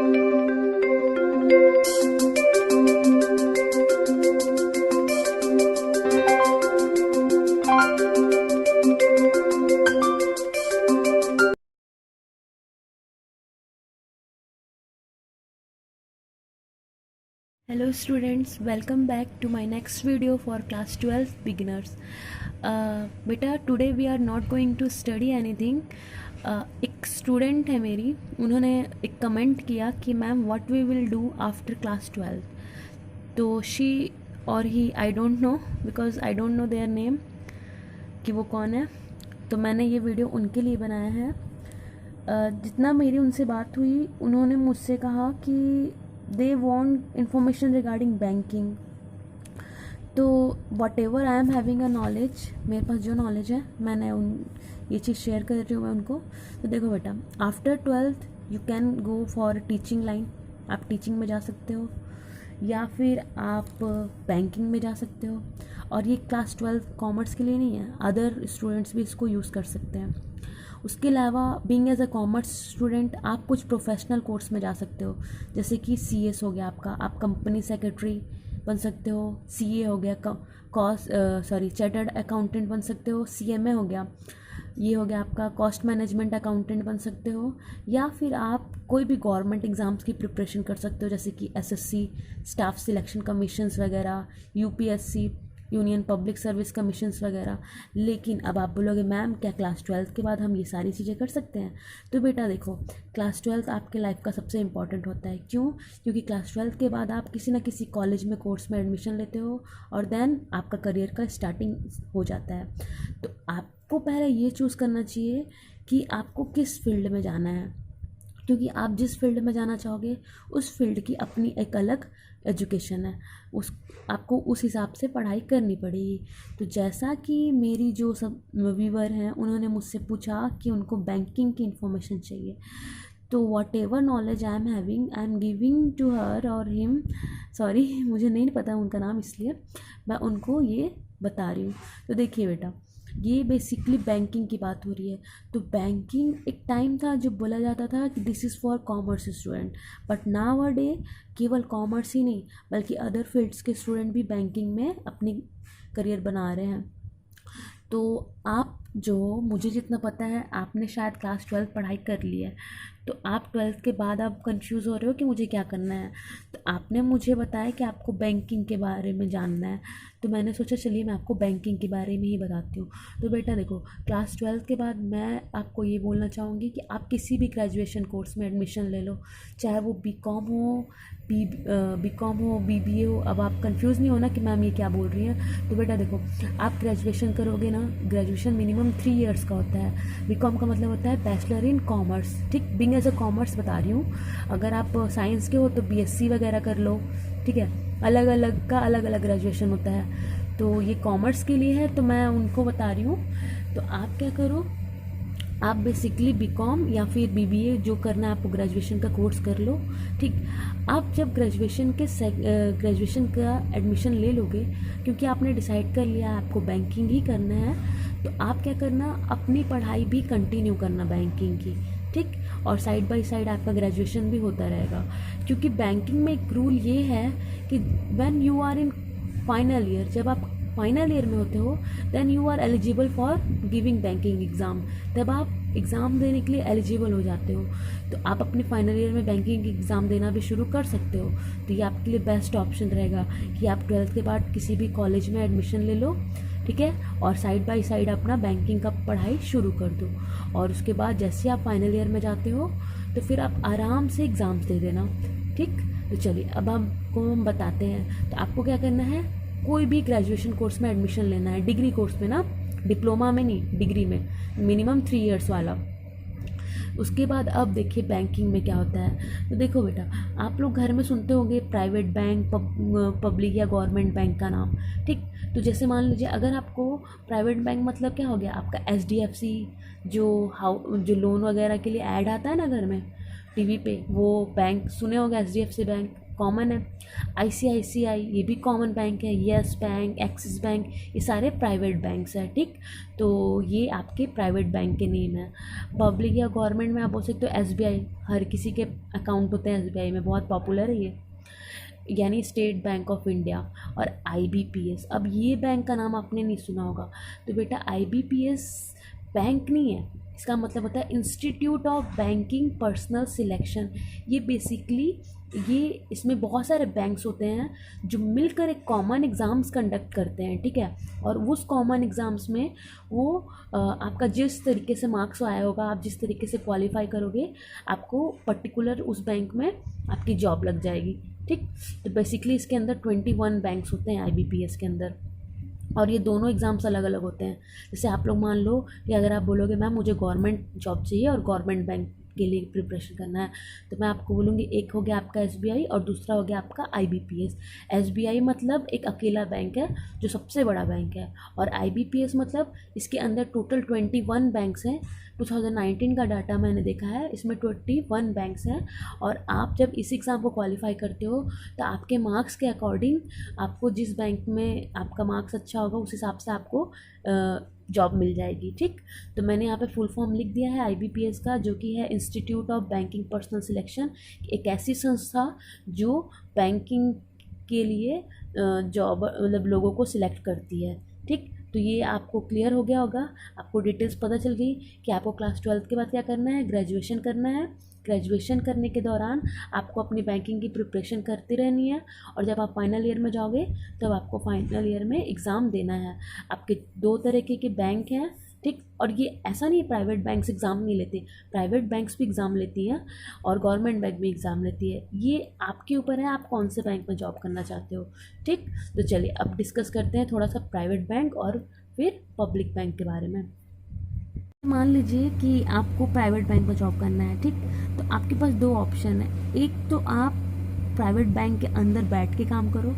Hello students, welcome back to my next video for class 12 beginners. बेटा today we are not going to study anything. एक student है मेरी, उन्होंने एक comment किया कि ma'am what we will do after class 12. तो she और he, I don't know because I don't know their name कि वो कौन है. तो मैंने ये वीडियो उनके लिए बनाया है. जितना मेरी उनसे बात हुई, उन्होंने मुझसे कहा कि they want information regarding banking. तो what ever I am having a knowledge, मेरे पास जो नॉलेज है मैंने ये चीज़ शेयर कर रही हूँ मैं उनको. तो देखो बेटा, after 12th you can go for teaching line. आप टीचिंग में जा सकते हो या फिर आप बैंकिंग में जा सकते हो. और ये क्लास 12 कॉमर्स के लिए नहीं है, अदर स्टूडेंट्स भी इसको यूज़ कर सकते हैं. उसके अलावा being as a commerce student आप कुछ प्रोफेशनल कोर्स में जा सकते हो, जैसे कि CS हो गया आपका, आप कंपनी सेक्रेटरी बन सकते हो. CA हो गया, चार्टर्ड अकाउंटेंट बन सकते हो. CMA हो गया, ये हो गया आपका कॉस्ट मैनेजमेंट अकाउंटेंट बन सकते हो. या फिर आप कोई भी गवर्नमेंट एग्ज़ाम्स की प्रिपरेशन कर सकते हो, जैसे कि SSC, स्टाफ सिलेक्शन कमीशंस वगैरह, UPSC, union public service commissions वगैरह. लेकिन अब आप बोलोगे मैम क्या क्लास 12 के बाद हम ये सारी चीज़ें कर सकते हैं? तो बेटा देखो, क्लास 12 आपके लाइफ का सबसे इंपॉर्टेंट होता है. क्यों? क्योंकि क्लास 12 के बाद आप किसी ना किसी कॉलेज में कोर्स में एडमिशन लेते हो और देन आपका करियर का स्टार्टिंग हो जाता है. तो आपको पहले ये चूज़ करना चाहिए कि आपको किस फील्ड में जाना है, क्योंकि आप जिस फील्ड में जाना चाहोगे उस फील्ड की अपनी एक अलग एजुकेशन है. आपको उस हिसाब से पढ़ाई करनी पड़ेगी. तो जैसा कि मेरी जो सब व्यूवर हैं उन्होंने मुझसे पूछा कि उनको बैंकिंग की इन्फॉर्मेशन चाहिए, तो whatever knowledge I am having I am giving to her और हिम. सॉरी, मुझे नहीं पता उनका नाम, इसलिए मैं उनको ये बता रही हूँ. तो देखिए बेटा, ये बेसिकली बैंकिंग की बात हो रही है. तो बैंकिंग एक टाइम था जब बोला जाता था कि this is for commerce student, but now a day केवल कॉमर्स ही नहीं बल्कि अदर फील्ड्स के स्टूडेंट भी बैंकिंग में अपनी करियर बना रहे हैं. तो आप जो, मुझे जितना पता है, आपने शायद क्लास 12 पढ़ाई कर ली है, तो आप 12th के बाद आप कंफ्यूज हो रहे हो कि मुझे क्या करना है. तो आपने मुझे बताया कि आपको बैंकिंग के बारे में जानना है, तो मैंने सोचा चलिए मैं आपको बैंकिंग के बारे में ही बताती हूँ. तो बेटा देखो, क्लास 12 के बाद मैं आपको ये बोलना चाहूँगी कि आप किसी भी ग्रेजुएशन कोर्स में एडमिशन ले लो, चाहे वो BCom हो, BCom हो, BBA हो. अब आप कंफ्यूज नहीं होना कि मैम ये क्या बोल रही हैं. तो बेटा देखो, आप ग्रेजुएशन करोगे ना, ग्रेजुएशन मिनिमम 3 इयर्स का होता है. BCom का मतलब होता है बैचलर इन कॉमर्स. ठीक, बीइंग एज अ कॉमर्स बता रही हूँ. अगर आप साइंस के हो तो BSc वगैरह कर लो. ठीक है, अलग अलग का अलग अलग ग्रेजुएशन होता है. तो ये कॉमर्स के लिए है, तो मैं उनको बता रही हूँ. तो आप क्या करो, आप बेसिकली BCom या फिर BBA जो करना है आपको, ग्रेजुएशन का कोर्स कर लो. ठीक, आप जब ग्रेजुएशन का एडमिशन ले लोगे, क्योंकि आपने डिसाइड कर लिया आपको बैंकिंग ही करना है, तो आप क्या करना, अपनी पढ़ाई भी कंटिन्यू करना बैंकिंग की. ठीक, और साइड बाय साइड आपका ग्रेजुएशन भी होता रहेगा. क्योंकि बैंकिंग में एक रूल ये है कि when you are in final year, जब आप फाइनल ईयर में होते हो, then you are eligible for giving banking exam. तब आप एग्ज़ाम देने के लिए एलिजिबल हो जाते हो. तो आप अपने फाइनल ईयर में बैंकिंग एग्ज़ाम देना भी शुरू कर सकते हो. तो ये आपके लिए बेस्ट ऑप्शन रहेगा कि आप 12th के बाद किसी भी कॉलेज में एडमिशन ले लो. ठीक है, और साइड बाय साइड अपना बैंकिंग का पढ़ाई शुरू कर दो. और उसके बाद जैसे आप फाइनल ईयर में जाते हो तो फिर आप आराम से एग्ज़ाम्स दे देना. ठीक, तो चलिए अब हम बताते हैं. तो आपको क्या करना है, कोई भी ग्रेजुएशन कोर्स में एडमिशन लेना है, डिग्री कोर्स में ना, डिप्लोमा में नहीं, डिग्री में, मिनिमम 3 इयर्स वाला. उसके बाद अब देखिए बैंकिंग में क्या होता है. तो देखो बेटा, आप लोग घर में सुनते होंगे प्राइवेट बैंक, पब्लिक या गवर्नमेंट बैंक का नाम. ठीक, तो जैसे मान लीजिए अगर आपको प्राइवेट बैंक मतलब क्या हो गया, आपका SDFC जो लोन वगैरह के लिए ऐड आता है ना घर में टीवी पे, वो बैंक सुने होंगे, SDFC बैंक, कॉमन है। आईसीआईसीआई ये भी कॉमन बैंक है, यस बैंक, एक्सिस बैंक, ये सारे प्राइवेट बैंक्स हैं, ठीक। तो ये आपके प्राइवेट बैंक के नेम है। पब्लिक या गवर्नमेंट में आप बोल सकते हो एसबीआई, हर किसी के अकाउंट होते हैं एसबीआई में, बहुत पॉपुलर है ये, यानी स्टेट बैंक ऑफ इंडिया। और आईबीपीएस, अब ये बैंक का नाम आपने नहीं सुना होगा, तो बेटा आईबीपीएस बैंक नहीं है, इसका मतलब होता है institute of banking personal selection. ये बेसिकली इसमें बहुत सारे बैंक्स होते हैं जो मिलकर एक कॉमन एग्ज़ाम्स कंडक्ट करते हैं, ठीक है। और उस कॉमन एग्ज़ाम्स में वो आपका जिस तरीके से मार्क्स आया होगा, आप जिस तरीके से क्वालिफाई करोगे, आपको पर्टिकुलर उस बैंक में आपकी जॉब लग जाएगी, ठीक। तो बेसिकली इसके अंदर 21 बैंक्स होते हैं आईबीपीएस के अंदर, और ये दोनों एग्ज़ाम्स अलग अलग होते हैं। जैसे आप लोग मान लो कि अगर आप बोलोगे मैम मुझे गवर्नमेंट जॉब चाहिए और गवर्नमेंट बैंक के लिए प्रिपरेशन करना है, तो मैं आपको बोलूँगी एक हो गया आपका एसबीआई और दूसरा हो गया आपका आईबीपीएस। एसबीआई मतलब एक अकेला बैंक है जो सबसे बड़ा बैंक है, और आईबीपीएस मतलब इसके अंदर टोटल 21 बैंक्स हैं। 2019 का डाटा मैंने देखा है, इसमें 21 बैंक्स हैं। और आप जब इस एग्ज़ाम को क्वालिफाई करते हो तो आपके मार्क्स के अकॉर्डिंग आपको जिस बैंक में आपका मार्क्स अच्छा होगा उस हिसाब से आपको जॉब मिल जाएगी, ठीक। तो मैंने यहाँ पे फुल फॉर्म लिख दिया है आईबीपीएस का, जो कि है institute of banking personal selection, एक ऐसी संस्था जो बैंकिंग के लिए जॉब मतलब लोगों को सिलेक्ट करती है, ठीक। तो ये आपको क्लियर हो गया होगा, आपको डिटेल्स पता चल गई कि आपको क्लास 12 के बाद क्या करना है, ग्रेजुएशन करना है। ग्रेजुएशन करने के दौरान आपको अपनी बैंकिंग की प्रिपरेशन करती रहनी है, और जब आप फाइनल ईयर में जाओगे तब आपको फाइनल ईयर में एग्ज़ाम देना है। आपके 2 तरीके के बैंक हैं, ठीक। और ये ऐसा नहीं है प्राइवेट बैंक्स एग्ज़ाम नहीं लेते, प्राइवेट बैंक्स भी एग्ज़ाम लेती हैं और गवर्नमेंट बैंक भी एग्ज़ाम लेती है। ये आपके ऊपर है आप कौन से बैंक में जॉब करना चाहते हो, ठीक। तो चलिए अब डिस्कस करते हैं थोड़ा सा प्राइवेट बैंक और फिर पब्लिक बैंक के बारे में। मान लीजिए कि आपको प्राइवेट बैंक में जॉब करना है, ठीक। तो आपके पास 2 ऑप्शन है, एक तो आप प्राइवेट बैंक के अंदर बैठ के काम करो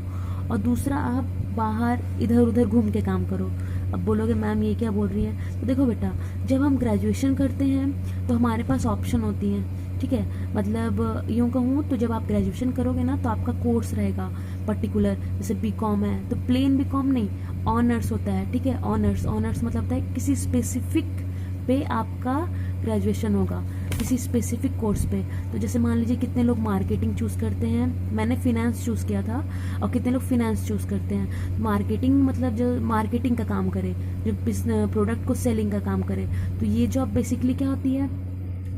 और दूसरा आप बाहर इधर उधर घूम के काम करो। अब बोलोगे मैम ये क्या बोल रही है, तो देखो बेटा, जब हम ग्रेजुएशन करते हैं तो हमारे पास ऑप्शन होती हैं, ठीक है। मतलब यूँ कहूँ तो जब आप ग्रेजुएशन करोगे ना तो आपका कोर्स रहेगा पर्टिकुलर, जैसे बीकॉम है तो प्लेन बीकॉम नहीं, ऑनर्स होता है, ठीक है। ऑनर्स मतलब होता है किसी स्पेसिफिक पे आपका ग्रेजुएशन होगा, किसी स्पेसिफिक कोर्स पे। तो जैसे मान लीजिए कितने लोग मार्केटिंग चूज़ करते हैं, मैंने फिनेंस चूज़ किया था, और कितने लोग फिनेंस चूज़ करते हैं। मार्केटिंग मतलब जो मार्केटिंग का काम करे, जो प्रोडक्ट को सेलिंग का काम करे। तो ये जॉब बेसिकली क्या होती है,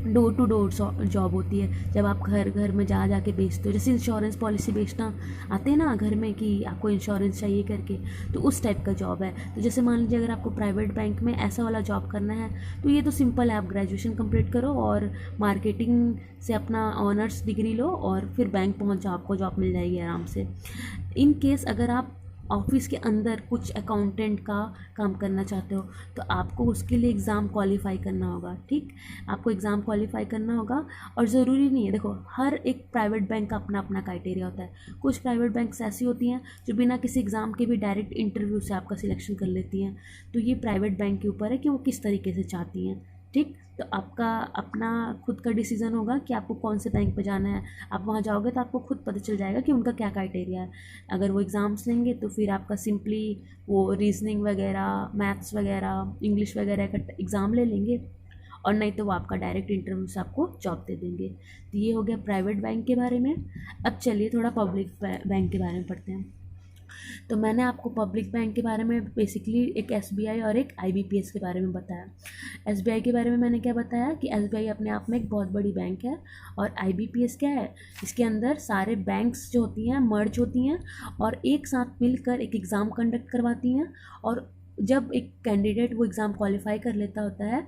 डोर टू डोर जॉब होती है, जब आप घर घर में जा जाके बेचते हो। जैसे इंश्योरेंस पॉलिसी बेचना आते हैं ना घर में कि आपको इंश्योरेंस चाहिए करके, तो उस टाइप का जॉब है। तो जैसे मान लीजिए अगर आपको प्राइवेट बैंक में ऐसा वाला जॉब करना है तो ये तो सिंपल है, आप ग्रेजुएशन कंप्लीट करो और मार्केटिंग से अपना ऑनर्स डिग्री लो और फिर बैंक पहुंच जाओ, आपको जॉब मिल जाएगी आराम से। इन केस अगर आप ऑफिस के अंदर कुछ अकाउंटेंट का काम करना चाहते हो तो आपको उसके लिए एग्ज़ाम क्वालिफाई करना होगा, ठीक। आपको एग्ज़ाम क्वालिफाई करना होगा, और ज़रूरी नहीं है, देखो हर एक प्राइवेट बैंक का अपना अपना क्राइटेरिया होता है। कुछ प्राइवेट बैंक्स ऐसी होती हैं जो बिना किसी एग्ज़ाम के भी डायरेक्ट इंटरव्यू से आपका सिलेक्शन कर लेती हैं। तो ये प्राइवेट बैंक के ऊपर है कि वो किस तरीके से चाहती हैं, ठीक। तो आपका अपना खुद का डिसीज़न होगा कि आपको कौन से बैंक पे जाना है। आप वहाँ जाओगे तो आपको खुद पता चल जाएगा कि उनका क्या क्राइटेरिया है। अगर वो एग्ज़ाम्स लेंगे तो फिर आपका सिंपली वो रीजनिंग वगैरह, मैथ्स वगैरह, इंग्लिश वगैरह का एग्ज़ाम ले लेंगे, और नहीं तो वो आपका डायरेक्ट इंटरव्यू से आपको जॉब दे देंगे। तो ये हो गया प्राइवेट बैंक के बारे में। अब चलिए थोड़ा पब्लिक बैंक के बारे में पढ़ते हैं। तो मैंने आपको पब्लिक बैंक के बारे में बेसिकली एक एसबीआई और एक आईबीपीएस के बारे में बताया। एसबीआई के बारे में मैंने क्या बताया कि एसबीआई अपने आप में एक बहुत बड़ी बैंक है, और आईबीपीएस क्या है, इसके अंदर सारे बैंक्स जो होती हैं मर्ज होती हैं और एक साथ मिलकर एक एग्ज़ाम कंडक्ट करवाती हैं। और जब एक कैंडिडेट वो एग्ज़ाम क्वालिफाई कर लेता होता है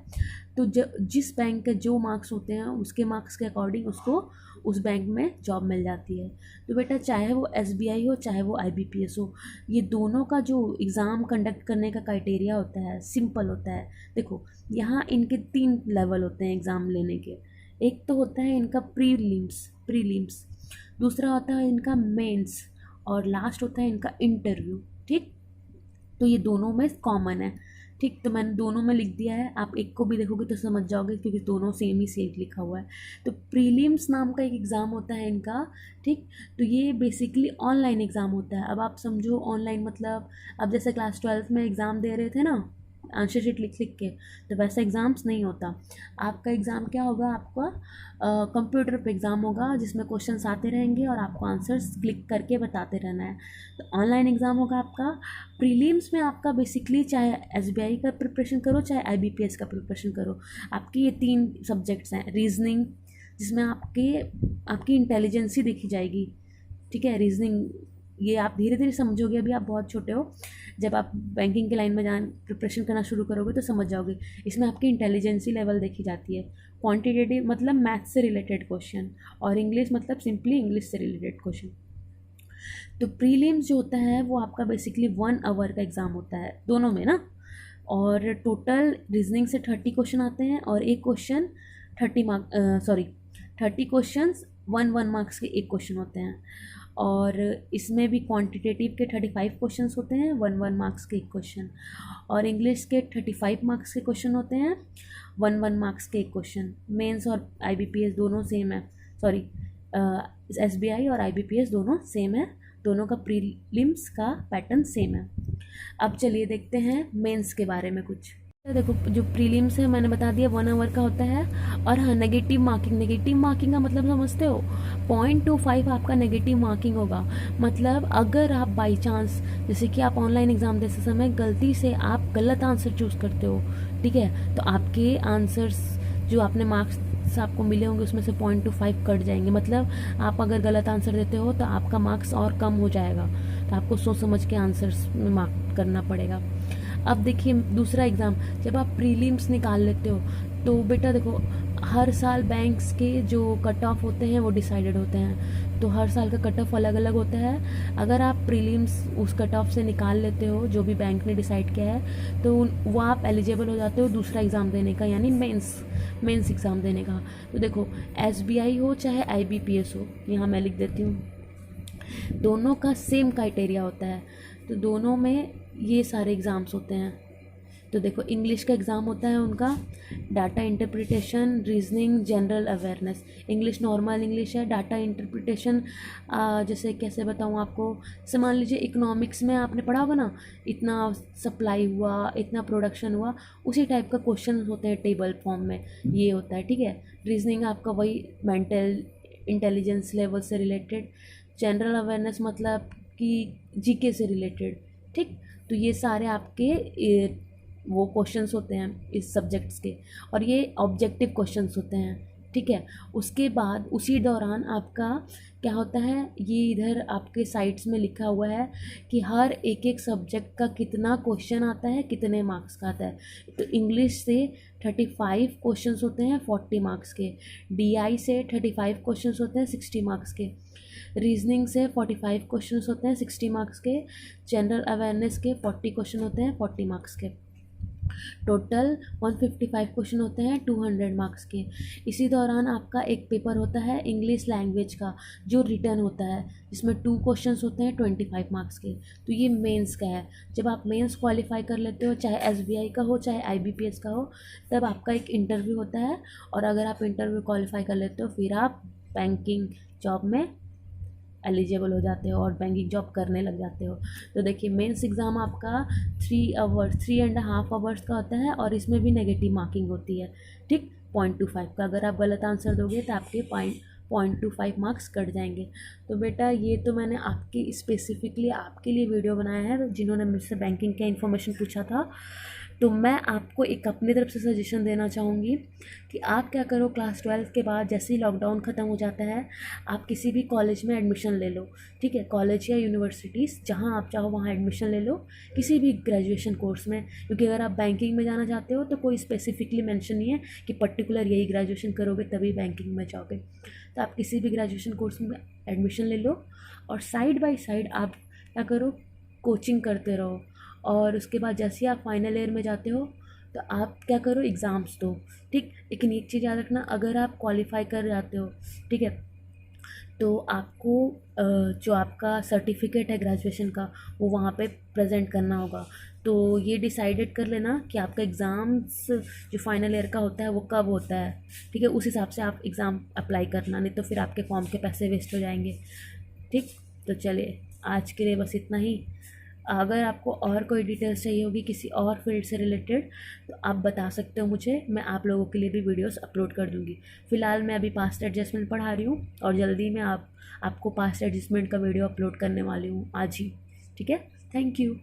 तो जिस बैंक के जो मार्क्स होते हैं उसके मार्क्स के अकॉर्डिंग उसको उस बैंक में जॉब मिल जाती है। तो बेटा चाहे वो एसबीआई हो चाहे वो आईबीपीएस हो, ये दोनों का जो एग्ज़ाम कंडक्ट करने का क्राइटेरिया होता है सिंपल होता है। देखो यहाँ इनके 3 लेवल होते हैं एग्ज़ाम लेने के। एक तो होता है इनका प्रीलिम्स, दूसरा होता है इनका मेंस, और लास्ट होता है इनका इंटरव्यू, ठीक। तो ये दोनों में कॉमन है। ठीक, तो मैंने दोनों में लिख दिया है, आप एक को भी देखोगे तो समझ जाओगे क्योंकि दोनों सेम ही सेट लिखा हुआ है। तो प्रीलिम्स नाम का एक एग्ज़ाम होता है इनका, ठीक। तो ये बेसिकली ऑनलाइन एग्ज़ाम होता है। अब आप समझो ऑनलाइन मतलब, अब जैसे क्लास 12th में एग्ज़ाम दे रहे थे ना आंसर शीट लिख लिख के, तो वैसा एग्ज़ाम्स नहीं होता। आपका एग्ज़ाम क्या होगा, आपका कंप्यूटर पे एग्ज़ाम होगा जिसमें क्वेश्चंस आते रहेंगे और आपको आंसर्स क्लिक करके बताते रहना है। तो ऑनलाइन एग्ज़ाम होगा आपका। प्रीलिम्स में आपका बेसिकली चाहे एसबीआई का प्रिपरेशन करो चाहे आईबीपीएस का प्रिपरेशन करो, आपकी ये 3 सब्जेक्ट्स हैं। रीजनिंग, जिसमें आपकी इंटेलिजेंस ही देखी जाएगी, ठीक है। रीजनिंग ये आप धीरे धीरे समझोगे, अभी आप बहुत छोटे हो, जब आप बैंकिंग के लाइन में प्रिपरेशन करना शुरू करोगे तो समझ जाओगे। इसमें आपकी इंटेलिजेंसी लेवल देखी जाती है। क्वांटिटेटिव मतलब मैथ्स से रिलेटेड क्वेश्चन, और इंग्लिश मतलब सिंपली इंग्लिश से रिलेटेड क्वेश्चन। तो प्रीलिम्स जो होता है वो आपका बेसिकली 1 आवर का एग्ज़ाम होता है दोनों में ना। और टोटल रीजनिंग से 30 क्वेश्चन आते हैं और एक क्वेश्चन 30 क्वेश्चंस 1 मार्क्स के एक क्वेश्चन होते हैं। और इसमें भी क्वांटिटेटिव के 35 क्वेश्चंस होते हैं, 1 मार्क्स के एक क्वेश्चन। और इंग्लिश के 35 मार्क्स के क्वेश्चन होते हैं, 1 मार्क्स के एक क्वेश्चन। मेंस और आईबीपीएस दोनों सेम है, सॉरी एसबीआई और आईबीपीएस दोनों सेम है, दोनों का प्रीलिम्स का पैटर्न सेम है। अब चलिए देखते हैं मेंस के बारे में कुछ। तो देखो, जो प्रीलिम्स है मैंने बता दिया 1 आवर का होता है। और हाँ, नेगेटिव मार्किंग का मतलब समझते हो, 0.25 आपका नेगेटिव मार्किंग होगा। मतलब अगर आप बाई चांस, जैसे कि आप ऑनलाइन एग्ज़ाम देते समय गलती से आप गलत आंसर चूज़ करते हो, ठीक है, तो आपके आंसर्स जो आपने मार्क्स आपको मिले होंगे उसमें से 0.25 कट जाएंगे। मतलब आप अगर गलत आंसर देते हो तो आपका मार्क्स और कम हो जाएगा, तो आपको सोच समझ के आंसर्स में मार्क करना पड़ेगा। अब देखिए दूसरा एग्ज़ाम, जब आप प्रीलिम्स निकाल लेते हो तो बेटा देखो, हर साल बैंक्स के जो कट ऑफ होते हैं वो डिसाइडेड होते हैं, तो हर साल का कट ऑफ अलग अलग होता है। अगर आप प्रीलिम्स उस कट ऑफ से निकाल लेते हो जो भी बैंक ने डिसाइड किया है, तो वो आप एलिजिबल हो जाते हो दूसरा एग्ज़ाम देने का, यानी मेंस एग्ज़ाम देने का। तो देखो, एसबीआई हो चाहे आईबीपीएस हो, यहाँ मैं लिख देती हूँ, दोनों का सेम क्राइटेरिया होता है। तो दोनों में ये सारे एग्ज़ाम्स होते हैं। तो देखो, इंग्लिश का एग्ज़ाम होता है उनका data interpretation, reasoning, general awareness. English normal English है। डाटा इंटरप्रिटेशन जैसे कैसे बताऊँ आपको, जैसे मान लीजिए इकोनॉमिक्स में आपने पढ़ा होगा ना, इतना सप्लाई हुआ, इतना प्रोडक्शन हुआ, उसी टाइप का क्वेश्चन होते हैं टेबल फॉर्म में, ये होता है, ठीक है। रीजनिंग आपका वही मेंटल इंटेलिजेंस लेवल से रिलेटेड। जनरल अवेयरनेस मतलब कि जीके से रिलेटेड, ठीक। तो ये सारे आपके वो क्वेश्चंस होते हैं इस सब्जेक्ट्स के, और ये ऑब्जेक्टिव क्वेश्चंस होते हैं, ठीक है। उसके बाद उसी दौरान आपका क्या होता है, ये इधर आपके साइट्स में लिखा हुआ है कि हर एक एक सब्जेक्ट का कितना क्वेश्चन आता है, कितने मार्क्स का आता है। तो इंग्लिश से 35 क्वेश्चंस होते हैं 40 मार्क्स के, डीआई से 35 क्वेश्चंस होते हैं 60 मार्क्स के, रीजनिंग से 45 क्वेश्चंस होते हैं 60 मार्क्स के, जनरल अवेयरनेस के 40 क्वेश्चन होते हैं 40 मार्क्स के। टोटल 155 क्वेश्चन होते हैं 200 मार्क्स के। इसी दौरान आपका एक पेपर होता है इंग्लिश लैंग्वेज का जो रिटर्न होता है, जिसमें 2 क्वेश्चंस होते हैं 25 मार्क्स के। तो ये मेंस का है। जब आप मेंस क्वालिफाई कर लेते हो, चाहे एसबीआई का हो चाहे आईबीपीएस का हो, तब आपका एक इंटरव्यू होता है, और अगर आप इंटरव्यू क्वालिफाई कर लेते हो फिर आप बैंकिंग जॉब में एलिजिबल हो जाते हो और बैंकिंग जॉब करने लग जाते हो। तो देखिए, मेंस एग्ज़ाम आपका 3.5 आवर्स का होता है, और इसमें भी नेगेटिव मार्किंग होती है, ठीक, 0.25 का। अगर आप गलत आंसर दोगे तो आपके 0.25 मार्क्स कट जाएंगे। तो बेटा, ये तो मैंने आपकी स्पेसिफिकली आपके लिए वीडियो बनाया है जिन्होंने मुझसे बैंकिंग का इन्फॉर्मेशन पूछा था। तो मैं आपको एक अपनी तरफ से सजेशन देना चाहूँगी कि आप क्या करो, क्लास 12 के बाद जैसे ही लॉकडाउन ख़त्म हो जाता है, आप किसी भी कॉलेज में एडमिशन ले लो, ठीक है। कॉलेज या यूनिवर्सिटीज़ जहाँ आप चाहो वहाँ एडमिशन ले लो, किसी भी ग्रेजुएशन कोर्स में, क्योंकि अगर आप बैंकिंग में जाना चाहते हो तो कोई स्पेसिफिकली मेंशन नहीं है कि पर्टिकुलर यही ग्रेजुएशन करोगे तभी बैंकिंग में जाओगे। तो आप किसी भी ग्रेजुएशन कोर्स में एडमिशन ले लो, और साइड बाय साइड आप क्या करो, कोचिंग करते रहो। और उसके बाद जैसे ही आप फाइनल ईयर में जाते हो तो आप क्या करो, एग्ज़ाम्स दो, ठीक। लेकिन एक चीज़ याद रखना, अगर आप क्वालिफाई कर जाते हो, ठीक है, तो आपको जो आपका सर्टिफिकेट है ग्रेजुएशन का वो वहाँ पे प्रेजेंट करना होगा। तो ये डिसाइडेड कर लेना कि आपका एग्ज़ाम्स जो फाइनल ईयर का होता है वो कब होता है, ठीक है। उस हिसाब से आप एग्ज़ाम अप्लाई करना, नहीं तो फिर आपके फॉर्म के पैसे वेस्ट हो जाएंगे, ठीक। तो चलिए आज के लिए बस इतना ही। अगर आपको और कोई डिटेल्स चाहिए होगी किसी और फील्ड से रिलेटेड तो आप बता सकते हो मुझे, मैं आप लोगों के लिए भी वीडियोस अपलोड कर दूँगी। फ़िलहाल मैं अभी पास्ट एडजस्टमेंट पढ़ा रही हूँ और जल्दी मैं आपको पास्ट एडजस्टमेंट का वीडियो अपलोड करने वाली हूँ आज ही, ठीक है। Thank you.